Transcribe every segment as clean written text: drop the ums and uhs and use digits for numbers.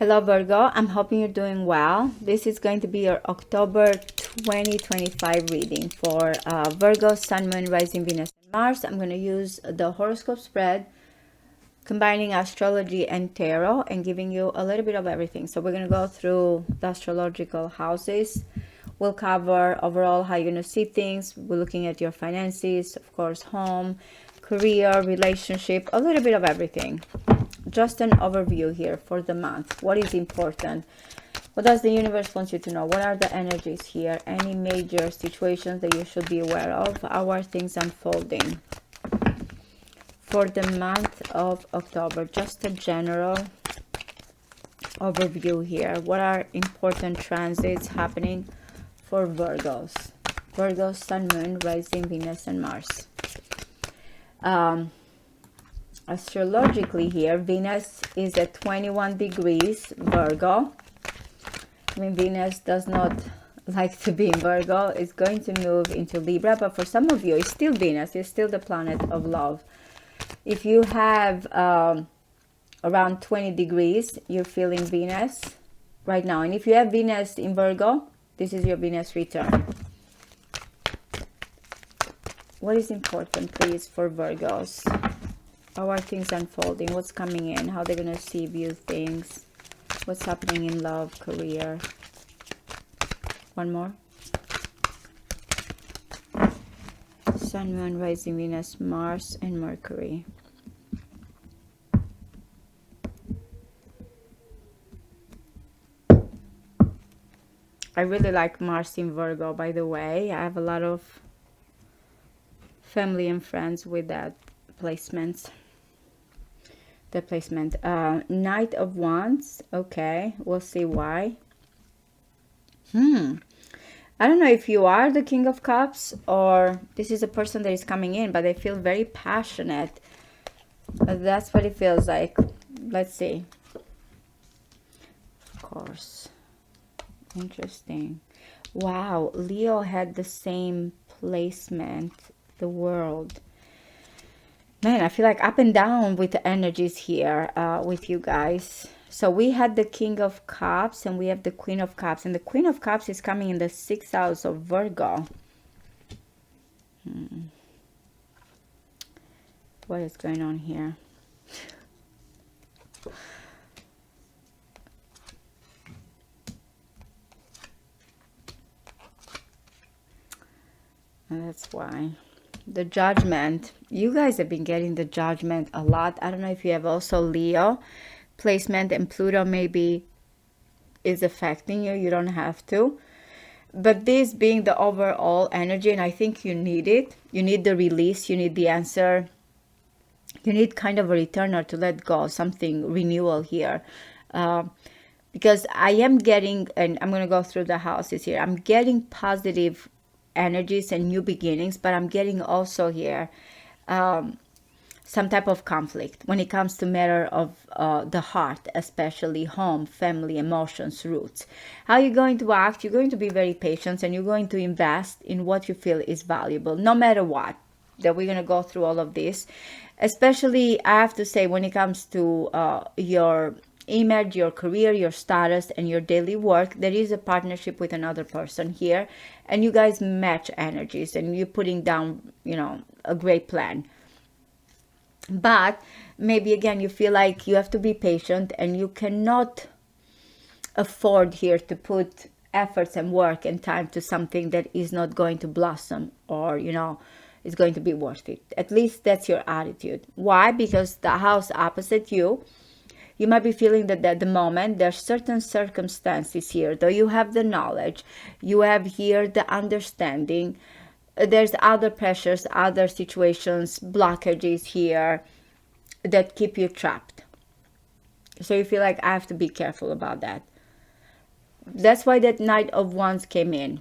Hello Virgo, I'm hoping you're doing well. This is going to be your October 2025 reading for Virgo, Sun, Moon, Rising, Venus, and Mars. I'm going to use the horoscope spread, combining astrology and tarot and giving you a little bit of everything. So we're going to go through the astrological houses. We'll cover overall how you're going to see things. We're looking at your finances, of course, home, career, relationship, a little bit of everything. Just an overview here for the month. What is important? What does the universe want you to know? What are the energies here? Any major situations that you should be aware of? How are things unfolding for the month of October? Just a general overview here. What are important transits happening for Virgos? Virgos, Sun, Moon, Rising, Venus, and Mars. Astrologically here, Venus is at 21 degrees Virgo. I mean, Venus does not like to be in Virgo. It's going to move into Libra, but for some of you, it's still Venus. It's still the planet of love. If you have around 20 degrees, you're feeling Venus right now. And if you have Venus in Virgo, this is your Venus return. What is important, please, for Virgos? How are things unfolding? What's coming in? How they're going to see, view things? What's happening in love, career? One more. Sun, Moon, Rising, Venus, Mars, and Mercury. I really like Mars in Virgo, by the way. I have a lot of family and friends with that placement. The placement. Knight of Wands. Okay, we'll see why. I don't know if you are the King of Cups or this is a person that is coming in, but they feel very passionate. That's what it feels like. Let's see. Of course. Interesting. Wow, Leo had the same placement. The World. Man, I feel like up and down with the energies here with you guys. So we had the King of Cups and we have the Queen of Cups. And the Queen of Cups is coming in the 6th house of Virgo. What is going on here? And that's why. The Judgment. You guys have been getting the Judgment a lot. I don't know if you have also Leo placement and Pluto maybe is affecting you. You don't have to. But this being the overall energy, and I think you need it. You need the release. You need the answer. You need kind of a return or to let go. Something renewal here. Because I am getting, and I'm going to go through the houses here. I'm getting positive energies and new beginnings, but I'm getting also here some type of conflict when it comes to matter of the heart, especially home, family, emotions, roots. How you're going to act? You're going to be very patient and you're going to invest in what you feel is valuable, no matter what. That we're going to go through all of this, especially I have to say when it comes to your image, your career, your status, and your daily work, there is a partnership with another person here, and you guys match energies, and you're putting down, you know, a great plan. But maybe again, you feel like you have to be patient, and you cannot afford here to put efforts and work and time to something that is not going to blossom, or you know, is going to be worth it. At least that's your attitude. Why? Because the house opposite you. You might be feeling that at the moment there's certain circumstances here, though you have the knowledge, you have here the understanding, there's other pressures, other situations, blockages here that keep you trapped. So you feel like I have to be careful about that. That's why that Knight of Wands came in.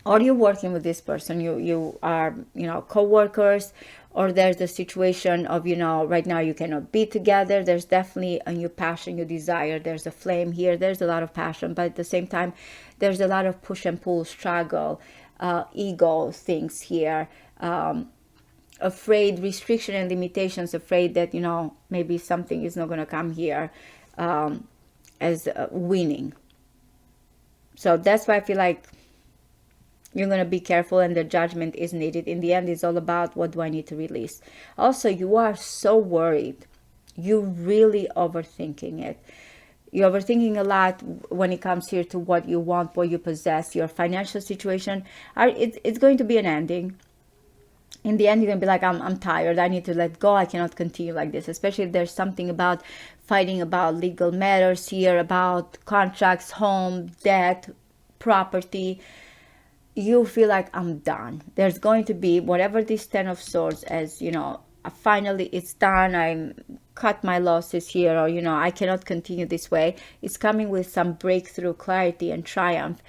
Or you're working with this person, you are, you know, co-workers, or there's the situation of, you know, right now you cannot be together. There's definitely a new passion, new desire. There's a flame here. There's a lot of passion, but at the same time, there's a lot of push and pull, struggle, ego things here. Afraid, restriction and limitations, afraid that, you know, maybe something is not going to come here. as winning. So that's why I feel like you're going to be careful, and the judgment is needed. In the end, it's all about, what do I need to release? Also, you are so worried. You're really overthinking it. You're overthinking a lot when it comes here to what you want, what you possess, your financial situation. It's going to be an ending. In the end, you're going to be like, I'm tired. I need to let go. I cannot continue like this. Especially if there's something about fighting about legal matters here, about contracts, home, debt, property. You feel like, I'm done. There's going to be whatever this Ten of Swords, as finally it's done. I cut my losses here, or I cannot continue this way. It's coming with some breakthrough, clarity, and triumph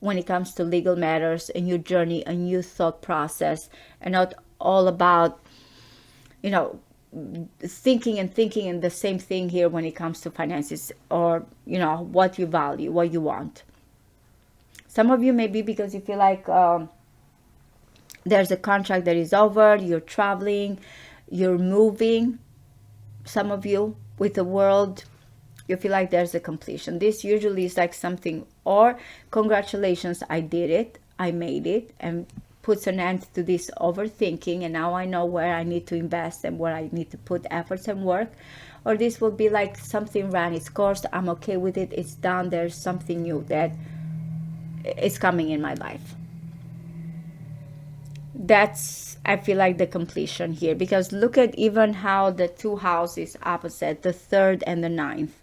when it comes to legal matters, a new journey, a new thought process, and not all about thinking and the same thing here when it comes to finances, or what you value, what you want. Some of you, maybe because you feel like there's a contract that is over, you're traveling, you're moving. Some of you, with the world, you feel like there's a completion. This usually is like something, or congratulations, I did it, I made it, and puts an end to this overthinking, and now I know where I need to invest and where I need to put efforts and work. Or this will be like something ran its course, I'm okay with it, it's done, there's something new that is coming in my life. That's, I feel like, the completion here, because look at even how the two houses opposite, the third and the ninth.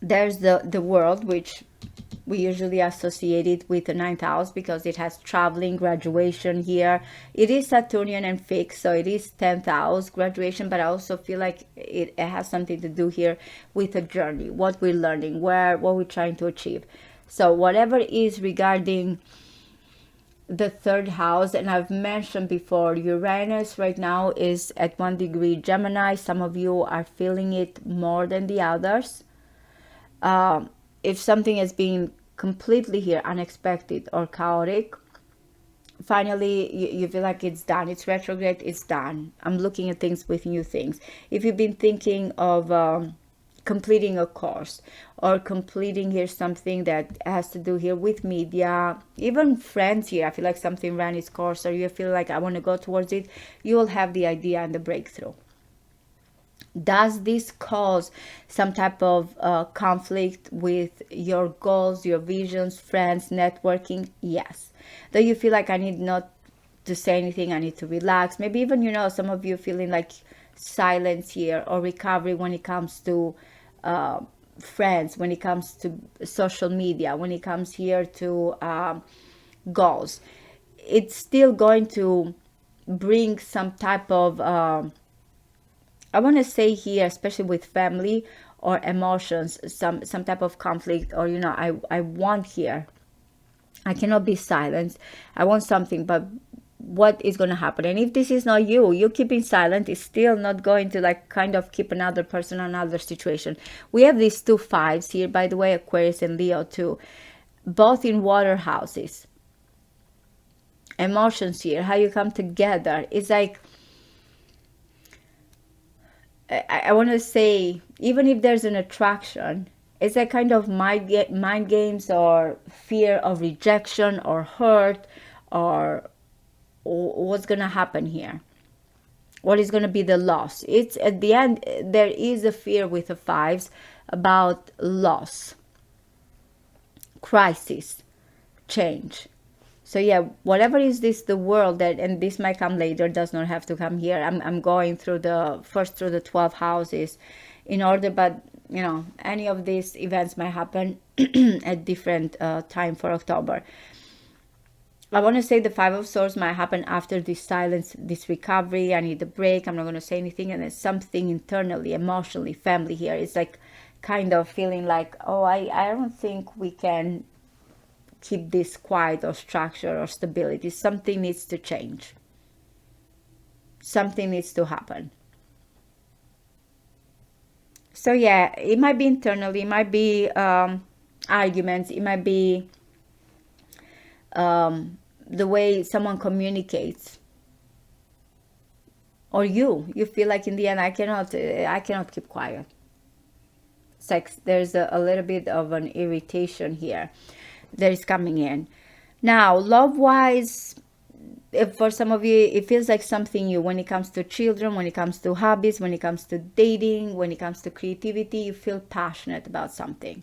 There's the world, which we usually associate it with the ninth house because it has traveling, graduation here. It is Saturnian and fixed, so it is 10th house, graduation, but I also feel like it has something to do here with a journey, what we're learning, what we're trying to achieve. So whatever is regarding the third house, and I've mentioned before, Uranus right now is at 1 degree Gemini. Some of you are feeling it more than the others. If something has been completely here unexpected or chaotic, finally you feel like it's done, it's retrograde, it's done. I'm looking at things with new things. If you've been thinking of completing a course, or completing here something that has to do here with media, even friends here, I feel like something ran its course, or you feel like, I want to go towards it, you will have the idea and the breakthrough. Does this cause some type of conflict with your goals, your visions, friends, networking? Yes. Though you feel like, I need not to say anything, I need to relax. Maybe even, some of you feeling like silence here, or recovery when it comes to friends, when it comes to social media, when it comes here to goals. It's still going to bring some type of I want to say here, especially with family or emotions, some type of conflict, or I want here, I cannot be silenced, I want something, but what is going to happen? And if this is not you keeping silent, is still not going to like kind of keep another person, another situation. We have these two fives here, by the way, Aquarius and Leo too, both in water houses. Emotions here, how you come together, it's like, I want to say, even if there's an attraction, it's a kind of mind games, or fear of rejection or hurt, or what's going to happen here, what is going to be the loss. It's at the end, there is a fear with the fives about loss, crisis, change. So yeah, whatever is this, the world that, and this might come later, does not have to come here. I'm going through through the 12 houses in order, but any of these events might happen at different time for October. I want to say the Five of Swords might happen after this silence, this recovery. I need a break, I'm not going to say anything, and it's something internally, emotionally, family here. It's like kind of feeling like, oh, I don't think we can keep this quiet, or structure, or stability. Something needs to change. Something needs to happen. So yeah, it might be internally, it might be arguments, it might be the way someone communicates, or you feel like, in the end, I cannot keep quiet. It's like there's a little bit of an irritation here that is coming in. Now, love-wise, if for some of you, it feels like something new when it comes to children, when it comes to hobbies, when it comes to dating, when it comes to creativity, you feel passionate about something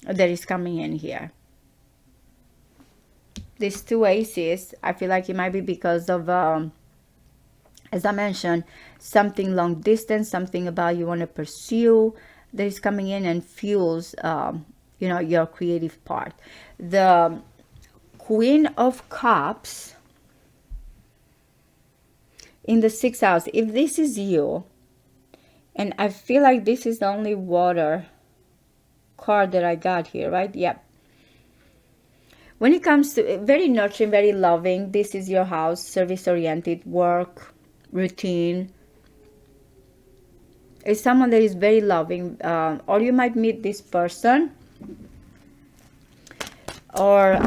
that is coming in here. These two aces, I feel like it might be because of, as I mentioned, something long distance, something about you want to pursue that is coming in and fuels, you know, your creative part. The Queen of Cups in the 6th house, if this is you, and I feel like this is the only water card that I got here, right? Yep. When it comes to very nurturing, very loving, this is your house, service-oriented, work, routine. It's someone that is very loving, or you might meet this person, or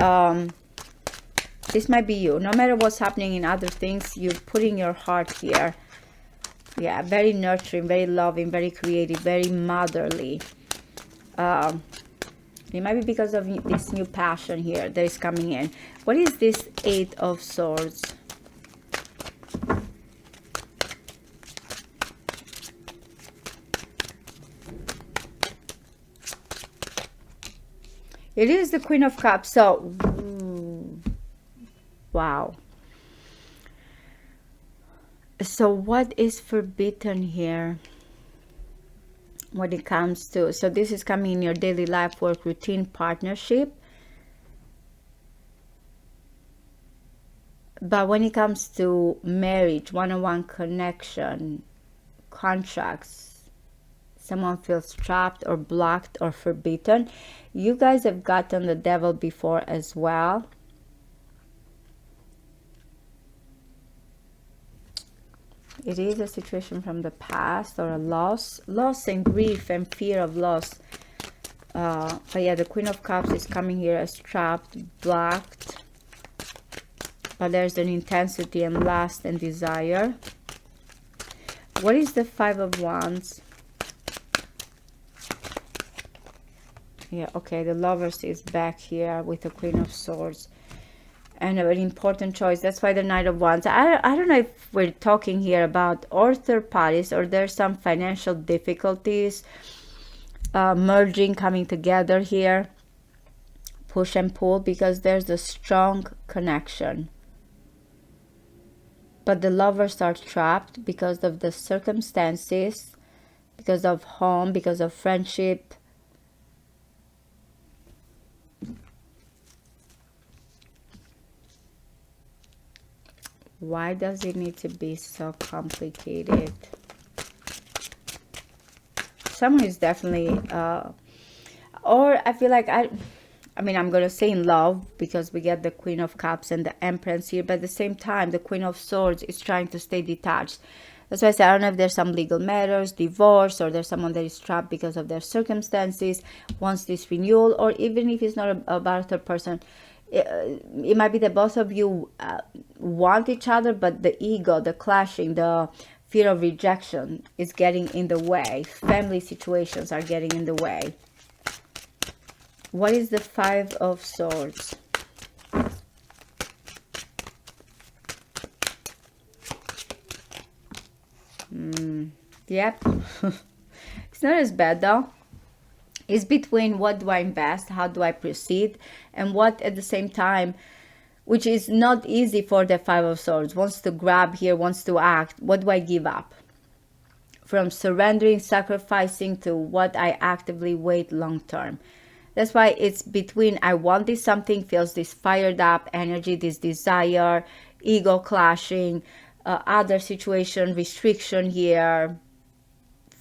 this might be you. No matter what's happening in other things, you're putting your heart here. Yeah, very nurturing, very loving, very creative, very motherly. It might be because of this new passion here that is coming in. What is this 8 of Swords? It is the Queen of Cups. So, wow. So what is forbidden here when it comes to, so this is coming in your daily life, work, routine, partnership. But when it comes to marriage, one-on-one connection, contracts, someone feels trapped or blocked or forbidden. You guys have gotten the devil before as well. It is a situation from the past or a loss and grief and fear of loss. But yeah, the Queen of Cups is coming here as trapped, blocked. But there's an intensity and lust and desire. What is the 5 of Wands? Yeah, okay, the Lovers is back here with the Queen of Swords. And an important choice. That's why the Knight of Wands. I don't know if we're talking here about or third parties, or there's some financial difficulties merging, coming together here. Push and pull, because there's a strong connection. But the Lovers are trapped because of the circumstances, because of home, because of friendship. Why does it need to be so complicated? Someone is definitely, or I feel like I mean, I'm going to say in love, because we get the Queen of Cups and the Empress here. But at the same time, the Queen of Swords is trying to stay detached. That's why I say, I don't know if there's some legal matters, divorce, or there's someone that is trapped because of their circumstances, wants this renewal, or even if it's not about a third person. It might be that both of you want each other, but the ego, the clashing, the fear of rejection is getting in the way. Family situations are getting in the way. What is the 5 of Swords? Yep. It's not as bad though. It's between what do I invest, how do I proceed, and what at the same time, which is not easy for the 5 of Swords, wants to grab here, wants to act. What do I give up? From surrendering, sacrificing, to what I actively wait long term. That's why it's between I want this something, feels this fired up energy, this desire, ego clashing, other situation, restriction here,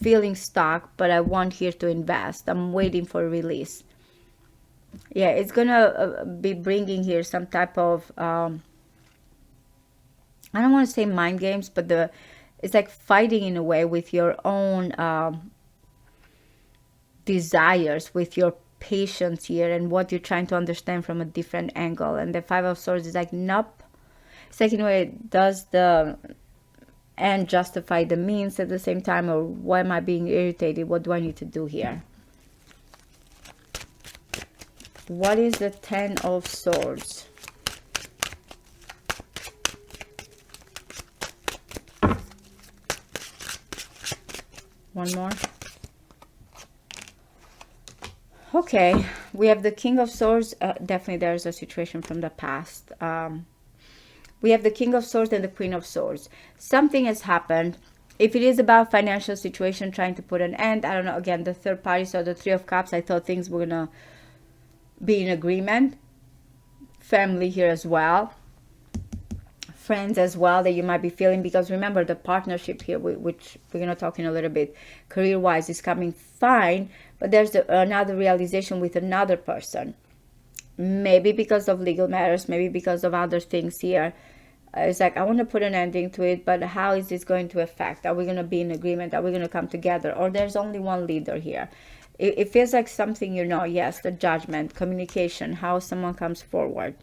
feeling stuck, but I want here to invest. I'm waiting for release. Yeah, it's gonna be bringing here some type of I don't want to say mind games, but it's like fighting in a way with your own desires, with your patience here, and what you're trying to understand from a different angle. And the 5 of Swords is like, nope. It's like, in a way, it does the and justify the means at the same time, or why am I being irritated? What do I need to do here? What is the Ten of Swords? One more. Okay, we have the King of Swords. Definitely there's a situation from the past. We have the King of Swords and the Queen of Swords. Something has happened. If it is about financial situation, trying to put an end, I don't know, again, the third party, so the Three of Cups, I thought things were going to be in agreement. Family here as well. Friends as well that you might be feeling, because remember the partnership here, which we're going to talk in a little bit, career-wise is coming fine, but there's another realization with another person. Maybe because of legal matters, maybe because of other things here. It's like, I want to put an ending to it, but how is this going to affect? Are we going to be in agreement? Are we going to come together? Or there's only one leader here. It feels like something, yes, the Judgment, communication, how someone comes forward.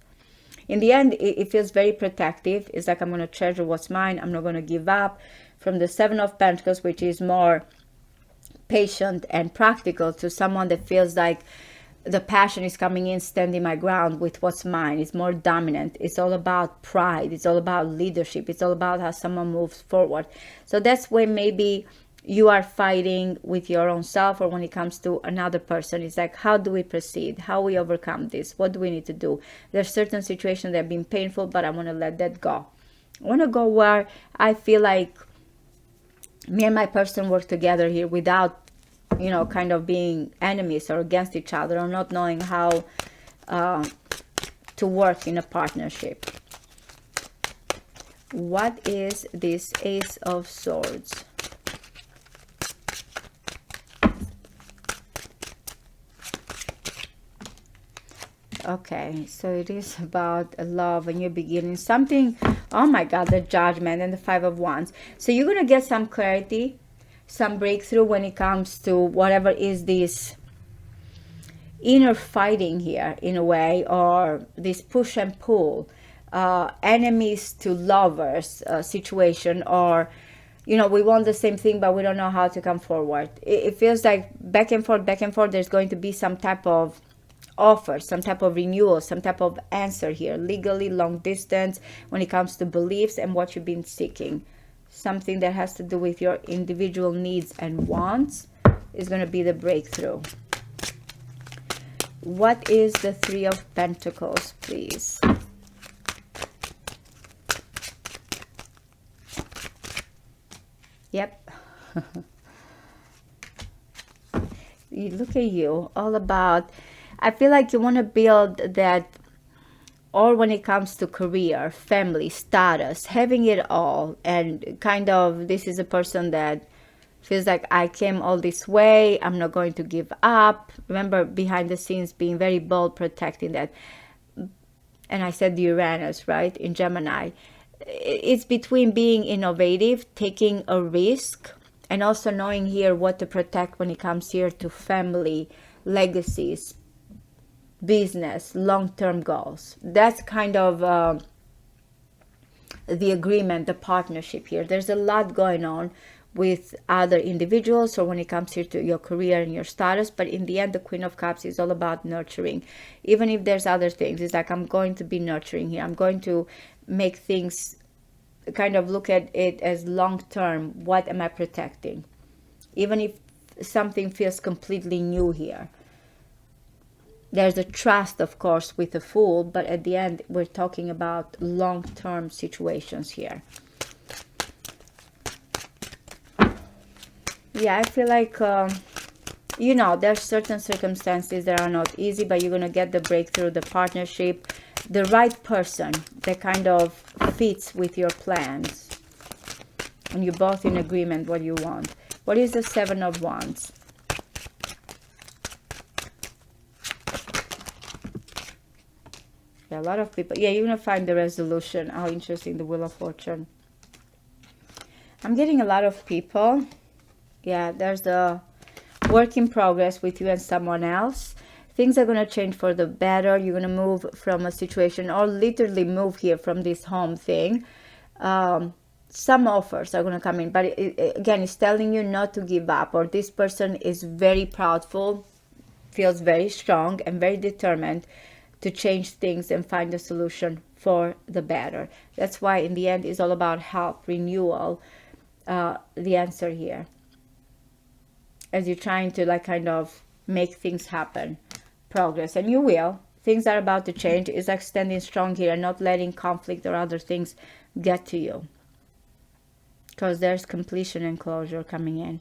In the end, it feels very protective. It's like, I'm going to treasure what's mine. I'm not going to give up. From the Seven of Pentacles, which is more patient and practical, to someone that feels like the passion is coming in, standing my ground with what's mine. It's more dominant. It's all about pride. It's all about leadership. It's all about how someone moves forward. So that's where maybe you are fighting with your own self, or when it comes to another person, it's like, how do we proceed? How we overcome this? What do we need to do? There's certain situations that have been painful, but I want to let that go. I want to go where I feel like me and my person work together here without, kind of being enemies or against each other, or not knowing how to work in a partnership. What is this Ace of Swords? Okay, so it is about love, a new beginning, something. Oh my God, the Judgment and the Five of Wands. So you're gonna get some clarity, some breakthrough when it comes to whatever is this inner fighting here, in a way, or this push and pull, enemies to lovers situation, or we want the same thing but we don't know how to come forward. It feels like back and forth. There's going to be some type of offer, some type of renewal, some type of answer here, legally, long distance, when it comes to beliefs and what you've been seeking. Something that has to do with your individual needs and wants is going to be the breakthrough. What is the Three of Pentacles, please? Yep. Look at you, all about, I feel like you want to build that, or when it comes to career, family, status, having it all, and kind of, this is a person that feels like, I came all this way, I'm not going to give up. Remember, behind the scenes, being very bold, protecting that. And I said Uranus, right, in Gemini. It's between being innovative, taking a risk, and also knowing here what to protect when it comes here to family, legacies, business, long-term goals. That's kind of the agreement, the partnership here. There's a lot going on with other individuals, or when it comes here to your career and your status, but in the end, the Queen of Cups is all about nurturing. Even if there's other things, it's like, I'm going to be nurturing here. I'm going to make things, kind of look at it as long-term. What am I protecting? Even if something feels completely new here. There's a trust, of course, with the Fool, but at the end, we're talking about long-term situations here. Yeah, I feel like, there's certain circumstances that are not easy, but you're going to get the breakthrough, the partnership, the right person that kind of fits with your plans. And you're both in agreement what you want. What is the Seven of Wands? A lot of people, you're gonna find the resolution. How interesting, the Wheel of Fortune. I'm getting a lot of people. There's the work in progress with you and someone else. Things are going to change for the better. You're going to move from a situation, or literally move here from this home thing. some offers are going to come in, but again, it's telling you not to give up, or this person is very proudful, feels very strong and very determined to change things and find a solution for the better. That's why in the end it's all about help, renewal, the answer here, as you're trying to like kind of make things happen, progress, and you will. Things are about to change. It's like standing strong here and not letting conflict or other things get to you, because there's completion and closure coming in.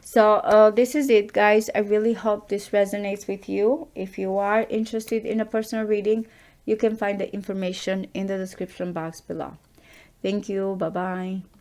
So this is it, guys. I really hope this resonates with you. If you are interested in a personal reading, you can find the information in the description box below. Thank you. Bye bye.